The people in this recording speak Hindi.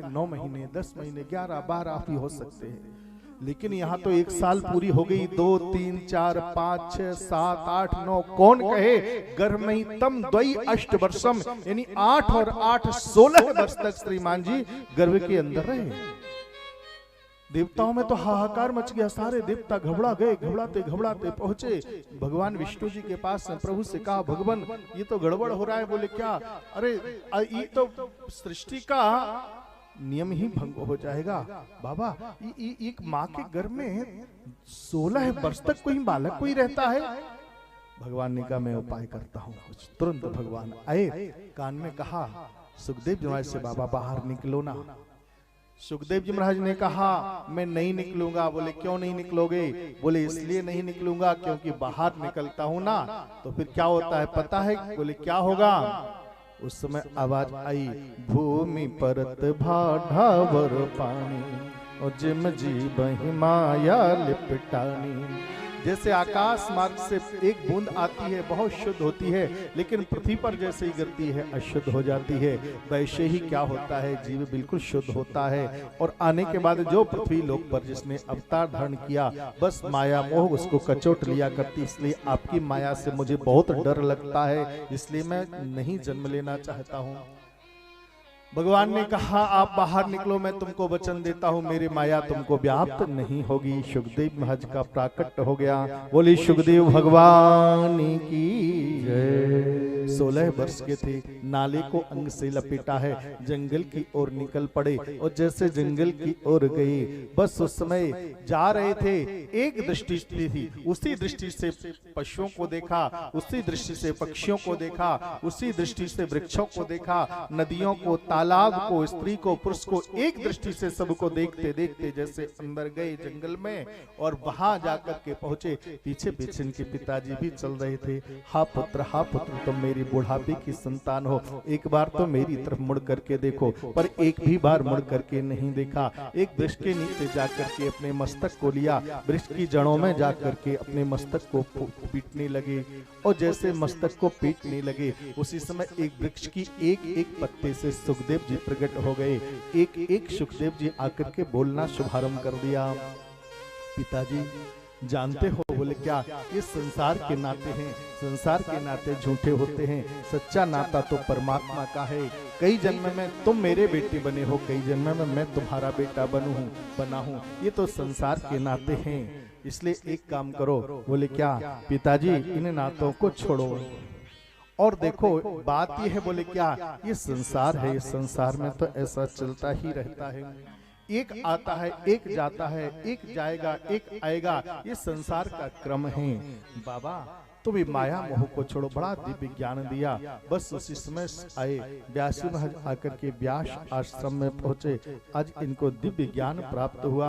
9 महीने 10 महीने 11 12 भी हो सकते हैं, लेकिन यहाँ तो 1 साल पूरी हो गई। 2 3 4 5 6 7 8 9 कौन कहे गर्भ में ही तम द्वई अष्ट वर्षम, यानी 8 और 8 16 वर्ष तक श्रीमान जी गर्भ के अंदर रहे। देवताओं में तो हाहाकार मच गया, सारे देवता घबरा गए, घबराते घबराते पहुंचे भगवान विष्णु जी के पास। प्रभु से कहा, भगवान ये तो गड़बड़ हो रहा है। बोले क्या? अरे ये तो सृष्टि का नियम ही भंग हो जाएगा बाबा। एक माँ के गर्भ में 16 वर्ष तक कोई बालक कोई रहता है। भगवान ने कहा मैं उपाय करता हूँ कुछ। तुरंत भगवान आए, कान में कहा, सुखदेव जी महाराज से बाबा बाहर निकलो ना। सुखदेव जी महाराज ने कहा मैं नहीं निकलूंगा। बोले क्यों नहीं निकलोगे? बोले इसलिए नहीं निकलूंगा क्योंकि बाहर निकलता हूं ना तो फिर क्या होता है पता है? बोले क्या होगा? उस समय आवाज आई, भूमि परत भाढ़ावर पानी और जिम जीव माया लिपटानी। जैसे आकाश मार्ग से एक बूंद आती है बहुत शुद्ध होती है, लेकिन पृथ्वी पर जैसे ही गिरती है अशुद्ध हो जाती है। वैसे ही क्या होता है, जीव बिल्कुल शुद्ध होता है। और आने के बाद जो पृथ्वी लोक पर जिसने अवतार धारण किया, बस माया मोह उसको कचोट लिया करती। इसलिए आपकी माया से मुझे बहुत डर लगता है, इसलिए मैं नहीं जन्म लेना चाहता हूँ। भगवान ने कहा आप बाहर निकलो, मैं तुमको वचन देता हूँ मेरी माया तुमको व्याप्त नहीं होगी। सुखदेव महाराज का प्राकट्य हो गया। बोली सुखदेव भगवान की जय। 16 वर्ष के थे, नाले को अंग से लपेटा है, जंगल की ओर निकल पड़े। और जैसे जंगल की ओर गए, बस उस समय जा रहे थे, एक दृष्टि थी, उसी दृष्टि से पशुओं को देखा, उसी दृष्टि से पक्षियों को देखा, उसी दृष्टि से वृक्षों को देखा, नदियों को, तालाब को, स्त्री को, पुरुष को, एक दृष्टि से सबको देखते देखते जैसे अंदर गए जंगल में और वहां जाकर के पहुंचे। पीछे पीछे इनके पिताजी भी चल रहे थे। हा पुत्र तुम मेरी बुढ़ापे की संतान हो, एक बार तो मेरी तरफ मुड़ करके देखो। पर एक भी बार मुड़ करके नहीं देखा। एक वृक्ष के नीचे जाकर के अपने मस्तक को लिया, वृक्ष की जड़ों में जाकर के अपने मस्तक को पीटने लगे। और जैसे मस्तक को पीटने लगे, उसी समय एक वृक्ष की एक एक पत्ते से सुखदेव जी प्रकट हो गए। एक एक सुखदेव जी आकर के बोलना शुभारंभ कर दिया। पिताजी जानते हो? बोले क्या? ये संसार के नाते हैं, संसार के नाते झूठे होते हैं, सच्चा नाता तो परमात्मा का है। कई जन्म में तुम मेरे बेटे बने हो, कई जन्म में मैं तुम्हारा बेटा बना हूँ। ये तो संसार के नाते हैं, इसलिए एक काम करो। बोले क्या? पिताजी इन नातों को छोड़ो और देखो बात ये है। बोले क्या? ये संसार है, इस संसार में तो ऐसा चलता ही रहता है। एक आता है, एक जाता है, एक जाएगा, एक आएगा, ये संसार का क्रम है। बाबा तुम माया मोह को छोड़ो। बड़ा दिव्य ज्ञान दिया। बस उसी समय आए व्यास महाराज आकर के व्यास आश्रम में पहुंचे। आज इनको दिव्य ज्ञान प्राप्त हुआ।